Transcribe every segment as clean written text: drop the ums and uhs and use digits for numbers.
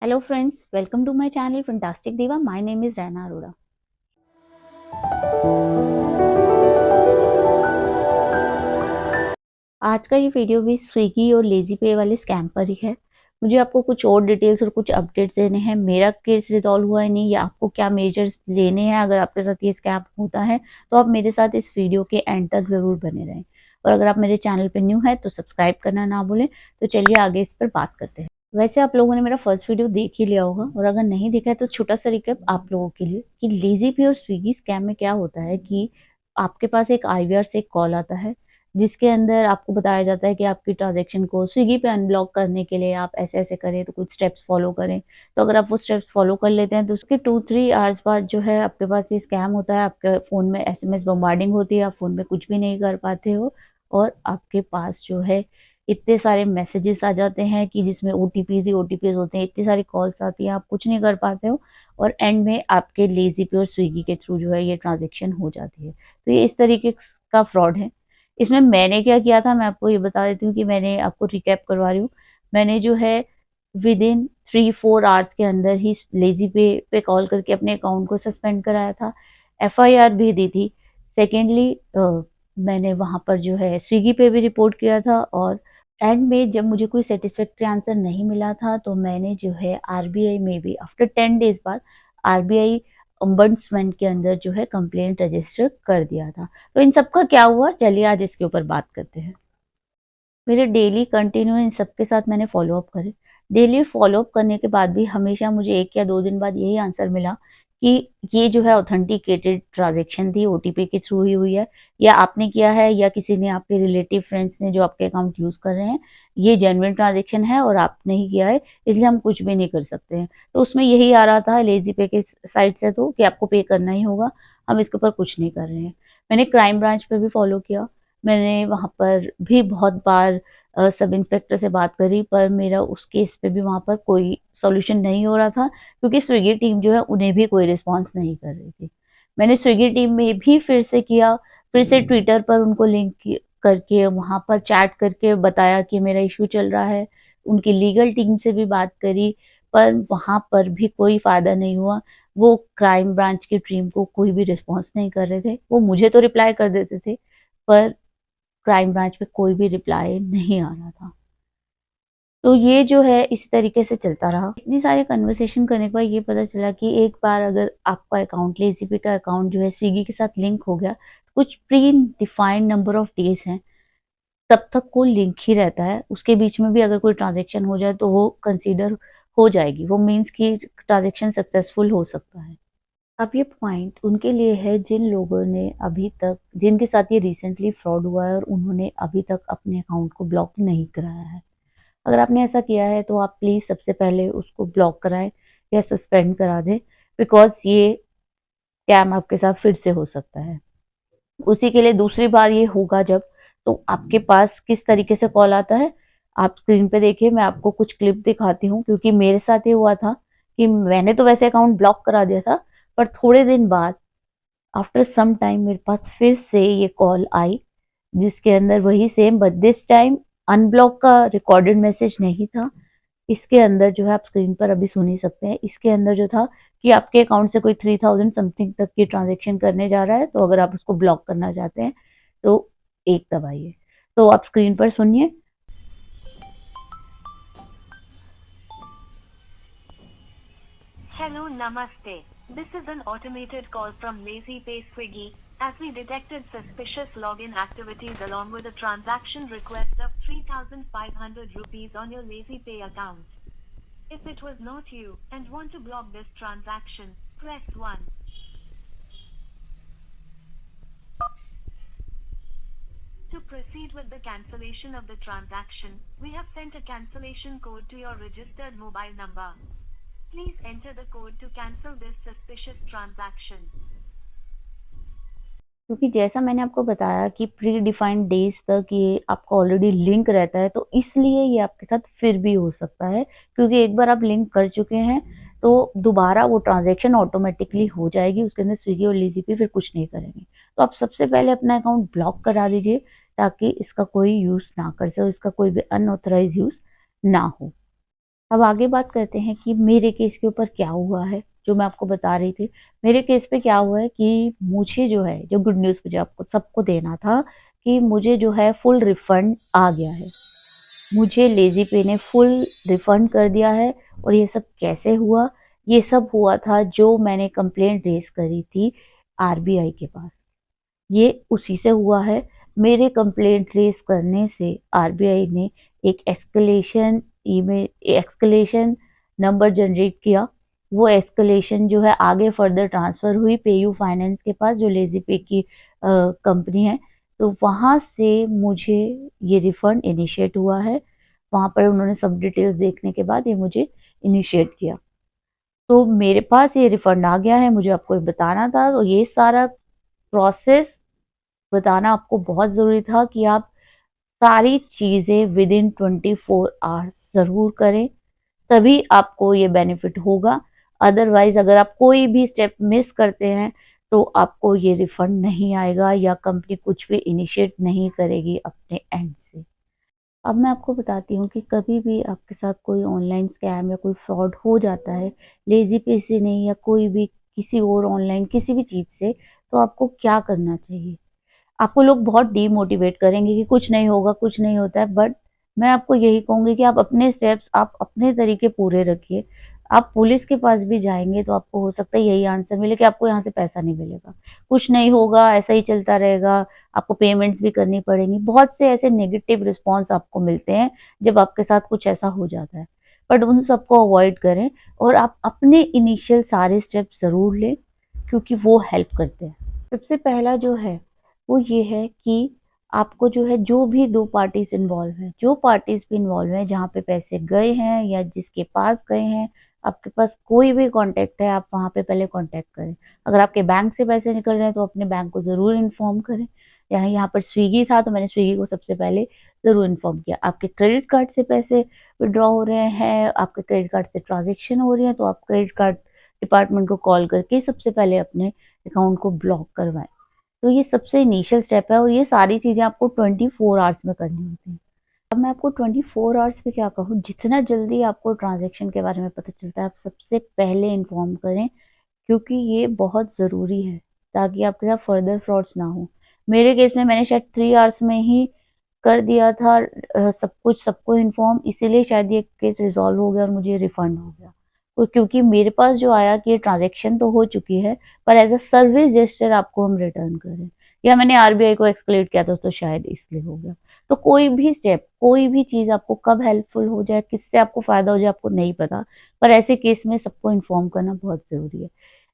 Hello friends, welcome to my channel Fantastic Diva. My name is Raina Arora. आज का ये video भी Swiggy और लेजी पे वाले स्कैम पर ही है। मुझे आपको कुछ और डिटेल्स और कुछ अपडेट्स देने हैं। मेरा केस रिजॉल्व हुआ है नहीं या आपको क्या मेजर्स लेने हैं अगर आपके साथ ये स्कैम होता है तो आप मेरे साथ इस वीडियो के एंड तक जरूर बने रहें। और अगर आप मेरे चैनल पर न्यू है तो सब्सक्राइब करना ना भूलें। तो चलिए आगे इस पर बात करते हैं। वैसे आप लोगों ने मेरा फर्स्ट वीडियो देख ही लिया होगा और अगर नहीं देखा है तो छोटा सा रिकैप आप लोगों के लिए कि लेजी पे और स्विगी स्कैम में क्या होता है कि आपके पास एक आईवीआर से एक कॉल आता है जिसके अंदर आपको बताया जाता है कि आपकी ट्रांजैक्शन को स्विगी पे अनब्लॉक करने के लिए आप ऐसे ऐसे करें तो कुछ स्टेप्स फॉलो करें। तो अगर आप वो स्टेप्स फॉलो कर लेते हैं तो उसके 2-3 आवर्स बाद जो है आपके पास ये स्कैम होता है। आपके फ़ोन में एसएमएस बम्बार्डिंग होती है, आप फ़ोन में कुछ भी नहीं कर पाते हो और आपके पास जो है इतने सारे मैसेजेस आ जाते हैं कि जिसमें ओटीपीज ही ओटीपीज होते हैं, इतनी सारी कॉल्स आती हैं, आप कुछ नहीं कर पाते हो और एंड में आपके लेजी पे और स्विगी के थ्रू जो है ये ट्रांजैक्शन हो जाती है। तो ये इस तरीके का फ्रॉड है। इसमें मैंने क्या किया था मैं आपको ये बता देती हूँ कि मैंने आपको रिकैप करवा रही हूँ। मैंने जो है विद इन 3-4 आवर्स के अंदर ही लेजी पे कॉल करके अपने अकाउंट को सस्पेंड कराया था, एफआईआर भी दी थी। सेकेंडली मैंने वहाँ पर जो है स्विगी पे भी रिपोर्ट किया था और एंड में जब मुझे कोई सेटिस्फैक्ट्री आंसर नहीं मिला था तो मैंने जो है आरबीआई में भी आफ्टर 10 डेज बाद आरबीआई ओम्बड्समैन के अंदर जो है कंप्लेंट रजिस्टर कर दिया था। तो इन सब का क्या हुआ, चलिए आज इसके ऊपर बात करते हैं। मेरे डेली कंटिन्यू इन सब के साथ मैंने फॉलो अप करे। डेली फॉलो अप करने के बाद भी हमेशा मुझे 1 या 2 दिन बाद यही आंसर मिला कि ये जो है ऑथेंटिकेटेड ट्रांजैक्शन थी, ओटीपी के थ्रू ही हुई है या आपने किया है या किसी ने आपके रिलेटिव फ्रेंड्स ने जो आपके अकाउंट यूज़ कर रहे हैं, ये जेन्युइन ट्रांजैक्शन है और आपने ही किया है, इसलिए हम कुछ भी नहीं कर सकते हैं। तो उसमें यही आ रहा था लेज़ी पे के साइड से तो कि आपको पे करना ही होगा, हम इसके ऊपर कुछ नहीं कर रहे हैं। मैंने क्राइम ब्रांच पे भी फॉलो किया। मैंने वहाँ पर भी बहुत बार सब इंस्पेक्टर से बात करी पर मेरा उस केस पे भी वहाँ पर कोई सॉल्यूशन नहीं हो रहा था क्योंकि स्विगी टीम जो है उन्हें भी कोई रिस्पॉन्स नहीं कर रही थी। मैंने स्विगी टीम में भी फिर से किया, फिर से ट्विटर पर उनको करके वहाँ पर चैट करके बताया कि मेरा इश्यू चल रहा है। उनकी लीगल टीम से भी बात करी पर वहाँ पर भी कोई फ़ायदा नहीं हुआ। वो क्राइम ब्रांच की टीम को कोई भी रिस्पॉन्स नहीं कर रहे थे। वो मुझे तो रिप्लाई कर देते थे पर क्राइम ब्रांच में कोई भी रिप्लाई नहीं आ रहा था। तो ये जो है इसी तरीके से चलता रहा। इतनी सारी कन्वर्सेशन करने के बाद ये पता चला कि एक बार अगर आपका अकाउंट लेज़ीपे का अकाउंट जो है स्विगी के साथ लिंक हो गया, कुछ pre defined number of days हैं, तब तक वो लिंक ही रहता है। उसके बीच में भी अगर कोई ट्रांज़ैक्शन हो जाए तो वो कंसीडर हो जाएगी। वो मीन्स कि ट्रांज़ैक्शन सक्सेसफुल हो सकता है। अब ये पॉइंट उनके लिए है जिन लोगों ने अभी तक जिनके साथ ये रिसेंटली फ्रॉड हुआ है और उन्होंने अभी तक अपने अकाउंट को ब्लॉक नहीं कराया है। अगर आपने ऐसा किया है तो आप प्लीज़ सबसे पहले उसको ब्लॉक कराएं या सस्पेंड करा दें बिकॉज़ ये स्कैम आपके साथ फिर से हो सकता है। उसी के लिए दूसरी बार ये होगा जब तो आपके पास किस तरीके से कॉल आता है, आप स्क्रीन पे देखिए। मैं आपको कुछ क्लिप दिखाती हूँ क्योंकि मेरे साथ ये हुआ था कि मैंने तो वैसे अकाउंट ब्लॉक करा दिया था पर थोड़े दिन बाद आफ्टर सम टाइम मेरे पास फिर से ये कॉल आई जिसके अंदर वही same but this time unblock का रिकॉर्डेड मैसेज नहीं था। इसके अंदर जो है आप स्क्रीन पर अभी सुन ही सकते हैं। इसके अंदर जो था कि आपके अकाउंट से कोई 3000 समथिंग तक की ट्रांजैक्शन करने जा रहा है तो अगर आप उसको ब्लॉक करना चाहते हैं तो 1 दबाइए। तो आप स्क्रीन पर सुनिए। Hello, Namaste. This is an automated call from LazyPay Swiggy, as we detected suspicious login activities along with a transaction request of 3,500 rupees on your LazyPay account. If it was not you and want to block this transaction, press 1. To proceed with the cancellation of the transaction, we have sent a cancellation code to your registered mobile number. Please enter the code to cancel this suspicious transaction. क्योंकि जैसा मैंने आपको बताया कि pre defined days तक ये आपका already link रहता है तो इसलिए ये आपके साथ फिर भी हो सकता है क्योंकि एक बार आप लिंक कर चुके हैं तो दोबारा वो ट्रांजैक्शन ऑटोमेटिकली हो जाएगी। उसके अंदर स्विगी और लेज़ीपे फिर कुछ नहीं करेंगे। तो आप सबसे पहले अपना अकाउंट ब्लॉक करा दीजिए ताकि इसका कोई यूज़ ना कर सके, इसका कोई भी अनऑथराइज यूज़ ना हो। अब आगे बात करते हैं कि मेरे केस के ऊपर क्या हुआ है, जो मैं आपको बता रही थी। मेरे केस पे क्या हुआ है कि मुझे जो है, जो गुड न्यूज़ मुझे आपको सबको देना था कि मुझे जो है फुल रिफंड आ गया है। मुझे लेज़ी पे ने फुल रिफंड कर दिया है। और ये सब कैसे हुआ? ये सब हुआ था जो मैंने कंप्लेंट रेज़ करी थी आरबीआई के पास। ये उसी से हुआ है। मेरे कंप्लेंट रेज़ करने से आरबीआई ने एक एस्केलेशन नंबर जनरेट किया। वो एस्केलेशन जो है आगे फर्दर ट्रांसफ़र हुई पेयू फाइनेंस के पास, जो लेज़ी पे की कंपनी है। तो वहाँ से मुझे ये रिफंड इनिशिएट हुआ है। वहाँ पर उन्होंने सब डिटेल्स देखने के बाद ये मुझे इनिशिएट किया। तो मेरे पास ये रिफंड आ गया है, मुझे आपको ये बताना था। तो ये सारा प्रोसेस बताना आपको बहुत ज़रूरी था कि आप सारी चीज़ें विदिन 24 आवर्स ज़रूर करें, तभी आपको ये बेनिफिट होगा। अदरवाइज़ अगर आप कोई भी स्टेप मिस करते हैं तो आपको ये रिफंड नहीं आएगा या कंपनी कुछ भी इनिशिएट नहीं करेगी अपने एंड से। अब मैं आपको बताती हूँ कि कभी भी आपके साथ कोई ऑनलाइन स्कैम या कोई फ्रॉड हो जाता है, लेज़ी पे से नहीं या कोई भी किसी और ऑनलाइन किसी भी चीज़ से, तो आपको क्या करना चाहिए? आपको लोग बहुत डीमोटिवेट करेंगे कि कुछ नहीं होगा, कुछ नहीं होता है, बट मैं आपको यही कहूँगी कि आप अपने स्टेप्स आप अपने तरीके पूरे रखिए। आप पुलिस के पास भी जाएँगे तो आपको हो सकता है यही आंसर मिले कि आपको यहाँ से पैसा नहीं मिलेगा। कुछ नहीं होगा, ऐसा ही चलता रहेगा, आपको पेमेंट्स भी करनी पड़ेंगी। बहुत से ऐसे नेगेटिव रिस्पॉन्स आपको मिलते हैं जब आपके साथ कुछ ऐसा हो जाता है। बट उन सबको अवॉइड करें और आप अपने इनिशियल सारे स्टेप्स ज़रूर लें, क्योंकि वो हेल्प करते हैं। सबसे पहला जो है वो ये है कि आपको जो है, जो भी 2 पार्टीज़ इन्वॉल्व हैं, जो पार्टीज़ भी इन्वॉल्व हैं, जहाँ पे पैसे गए हैं या जिसके पास गए हैं, आपके पास कोई भी कॉन्टैक्ट है, आप वहाँ पे पहले कॉन्टैक्ट करें। अगर आपके बैंक से पैसे निकल रहे हैं तो अपने बैंक को ज़रूर इन्फॉर्म करें। यहाँ पर स्विगी था तो मैंने स्विगी को सबसे पहले ज़रूर इन्फॉर्म किया। आपके क्रेडिट कार्ड से पैसे विथड्रॉ हो रहे हैं, आपके क्रेडिट कार्ड से ट्रांज़ैक्शन हो रही है, तो आप क्रेडिट कार्ड डिपार्टमेंट को कॉल करके सबसे पहले अपने अकाउंट को ब्लॉक करवाएँ। तो ये सबसे इनिशियल स्टेप है और ये सारी चीज़ें आपको 24 आवर्स में करनी होती हैं। अब मैं आपको 24 आवर्स में क्या कहूँ, जितना जल्दी आपको ट्रांज़ैक्शन के बारे में पता चलता है, आप सबसे पहले इन्फॉर्म करें, क्योंकि ये बहुत ज़रूरी है, ताकि आपके साथ फर्दर फ्रॉड्स ना हो। मेरे केस में मैंने शायद 3 आवर्स में ही कर दिया था सब कुछ सबको इन्फॉर्म, इसीलिए शायद ये केस रिज़ॉल्व हो गया और मुझे रिफ़ंड हो गया। तो क्योंकि मेरे पास जो आया कि ये ट्रांज़ैक्शन तो हो चुकी है, पर एज़ अ सर्विस जेस्चर आपको हम रिटर्न करें, या मैंने आरबीआई को एस्केलेट किया था तो शायद इसलिए हो गया। तो कोई भी स्टेप, कोई भी चीज़ आपको कब हेल्पफुल हो जाए, किससे आपको फ़ायदा हो जाए, आपको नहीं पता, पर ऐसे केस में सबको इन्फॉर्म करना बहुत ज़रूरी है।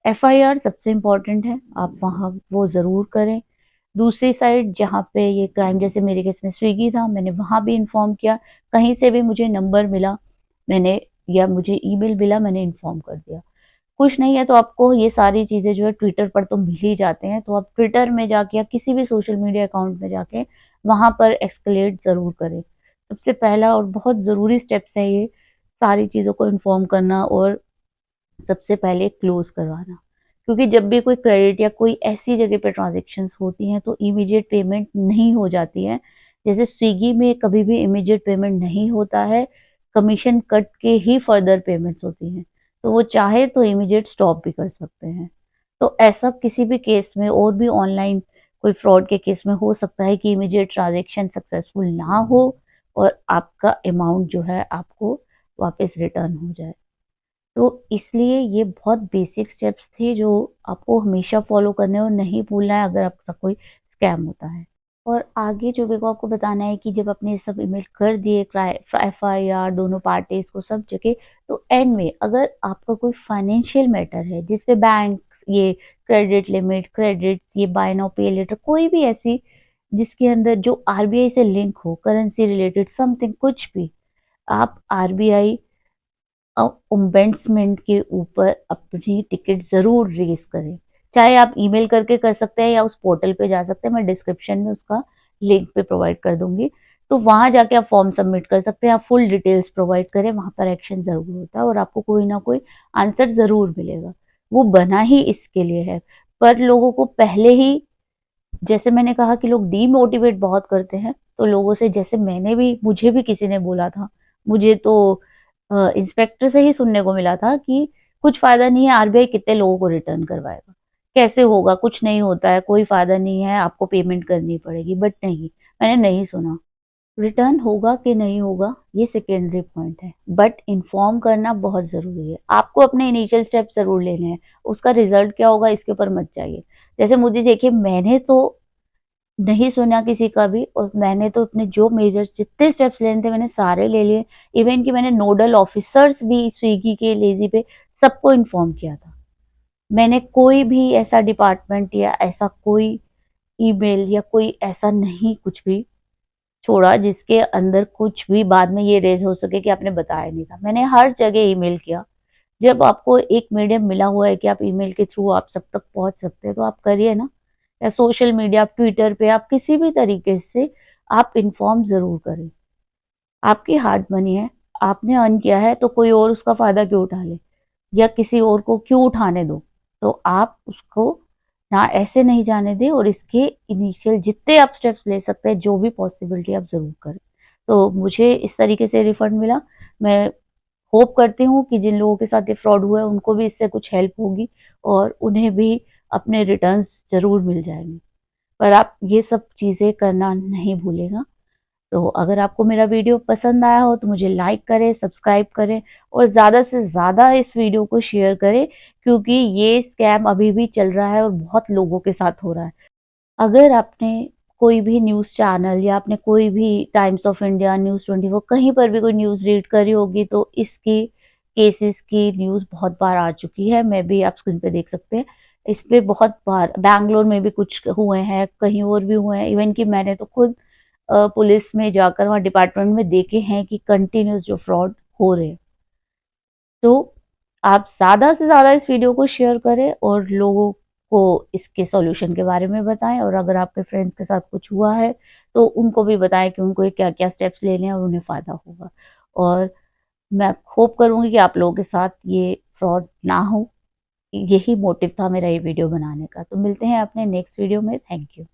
एफआईआर सबसे इम्पोर्टेंट है, आप वहाँ वो ज़रूर करें। दूसरी साइड जहाँ पे ये क्राइम, जैसे मेरे केस में स्विगी था, मैंने वहाँ भी इन्फॉर्म किया। कहीं से भी मुझे नंबर मिला, मैंने या मुझे ईमेल मिला, मैंने इन्फॉर्म कर दिया। कुछ नहीं है तो आपको ये सारी चीज़ें जो है ट्विटर पर तो मिल ही जाते हैं, तो आप ट्विटर में जाके या किसी भी सोशल मीडिया अकाउंट में जाके वहाँ पर एस्केलेट ज़रूर करें। सबसे पहला और बहुत ज़रूरी स्टेप्स है ये, सारी चीज़ों को इन्फॉर्म करना और सबसे पहले क्लोज़ करवाना। क्योंकि जब भी कोई क्रेडिट या कोई ऐसी जगह पे ट्रांज़ैक्शंस होती हैं तो इमीडिएट पेमेंट नहीं हो जाती है। जैसे स्विगी में कभी भी इमीडिएट पेमेंट नहीं होता है, कमीशन कट के ही फर्दर पेमेंट्स होती हैं। तो वो चाहे तो इमीडिएट स्टॉप भी कर सकते हैं। तो ऐसा किसी भी केस में और भी ऑनलाइन कोई फ्रॉड के केस में हो सकता है कि इमीडिएट ट्रांज़ैक्शन सक्सेसफुल ना हो और आपका अमाउंट जो है आपको वापस रिटर्न हो जाए। तो इसलिए ये बहुत बेसिक स्टेप्स थे जो आपको हमेशा फॉलो करने और नहीं भूलना है अगर आपके साथ कोई स्कैम होता है। और आगे जो मेरे को आपको बताना है कि जब आपने ये सब ईमेल कर दिए एफआईआर दोनों पार्टीज को सब जगह, तो एंड में अगर आपका कोई फाइनेंशियल मैटर है जिसपे बैंक ये क्रेडिट लिमिट, क्रेडिट, ये बाय नाउ पे लेटर, कोई भी ऐसी जिसके अंदर जो आरबीआई से लिंक हो, करेंसी रिलेटेड समथिंग, कुछ भी, आप आरबीआई ओम्बेड्समेंट के ऊपर अपनी टिकट ज़रूर रेज़ करें। चाहे आप ईमेल करके कर सकते हैं या उस पोर्टल पे जा सकते हैं, मैं डिस्क्रिप्शन में उसका लिंक पे प्रोवाइड कर दूँगी। तो वहाँ जाके आप फॉर्म सबमिट कर सकते हैं, आप फुल डिटेल्स प्रोवाइड करें, वहाँ पर एक्शन ज़रूर होता है और आपको कोई ना कोई आंसर ज़रूर मिलेगा। वो बना ही इसके लिए है, पर लोगों को पहले ही, जैसे मैंने कहा कि लोग डीमोटिवेट बहुत करते हैं, तो लोगों से, जैसे मुझे भी किसी ने बोला था, मुझे तो इंस्पेक्टर से ही सुनने को मिला था कि कुछ फायदा नहीं है, आरबीआई कितने लोगों को रिटर्न करवाएगा, कैसे होगा, कुछ नहीं होता है, कोई फायदा नहीं है, आपको पेमेंट करनी पड़ेगी। बट नहीं, मैंने नहीं सुना। रिटर्न होगा कि नहीं होगा ये सेकेंडरी पॉइंट है, बट इन्फॉर्म करना बहुत जरूरी है। आपको अपने इनिशियल स्टेप जरूर लेने हैं, उसका रिजल्ट क्या होगा इसके ऊपर मत जाइए। जैसे मुझे देखिए, मैंने तो नहीं सुना किसी का भी, और मैंने तो अपने जो मेजर जितने स्टेप्स लेने थे मैंने सारे ले लिए। इवन कि मैंने नोडल ऑफिसर्स भी स्विगी के, लेजी पे, सबको इन्फॉर्म किया था। मैंने कोई भी ऐसा डिपार्टमेंट या ऐसा कोई ईमेल या कोई ऐसा नहीं कुछ भी छोड़ा जिसके अंदर कुछ भी बाद में ये रेज हो सके कि आपने बताया नहीं था। मैंने हर जगह ईमेल किया। जब आपको एक मीडियम मिला हुआ है कि आप ईमेल के थ्रू आप सब तक पहुंच सकते हैं, तो आप करिए ना। या सोशल मीडिया, आप ट्विटर पे, आप किसी भी तरीके से आप इन्फॉर्म जरूर करें। आपकी हार्ड मनी है, आपने अर्न किया है, तो कोई और उसका फायदा क्यों उठा ले, या किसी और को क्यों उठाने दो। तो आप उसको ना ऐसे नहीं जाने दें, और इसके इनिशियल जितने आप स्टेप्स ले सकते हैं, जो भी पॉसिबिलिटी आप जरूर करें। तो मुझे इस तरीके से रिफंड मिला। मैं होप करती हूँ कि जिन लोगों के साथ ये फ्रॉड हुआ है उनको भी इससे कुछ हेल्प होगी, और उन्हें भी अपने रिटर्न्स जरूर मिल जाएंगे। पर आप ये सब चीज़ें करना नहीं भूलेगा। तो अगर आपको मेरा वीडियो पसंद आया हो तो मुझे लाइक करें, सब्सक्राइब करें, और ज़्यादा से ज़्यादा इस वीडियो को शेयर करें, क्योंकि ये स्कैम अभी भी चल रहा है और बहुत लोगों के साथ हो रहा है। अगर आपने कोई भी न्यूज़ चैनल या आपने कोई भी टाइम्स ऑफ इंडिया, न्यूज़ 24, कहीं पर भी कोई न्यूज़ रीड करी होगी, तो इसकी केसेस की न्यूज़ बहुत बार आ चुकी है। मैं भी, आप स्क्रीन पे देख सकते हैं, इस पे बहुत बार बैंगलोर में भी कुछ हुए हैं, कहीं और भी हुए हैं। इवन कि मैंने तो खुद पुलिस में जाकर वहाँ डिपार्टमेंट में देखे हैं कि कंटिन्यूस जो फ्रॉड हो रहे हैं। तो आप ज़्यादा से ज़्यादा इस वीडियो को शेयर करें और लोगों को इसके सॉल्यूशन के बारे में बताएं, और अगर आपके फ्रेंड्स के साथ कुछ हुआ है तो उनको भी बताएं कि उनको क्या क्या स्टेप्स लेने हैं और उन्हें फ़ायदा होगा। और मैं होप करूँगी कि आप लोगों के साथ ये फ्रॉड ना हो। यही मोटिव था मेरा ये वीडियो बनाने का। तो मिलते हैं अपने नेक्स्ट वीडियो में। Thank you.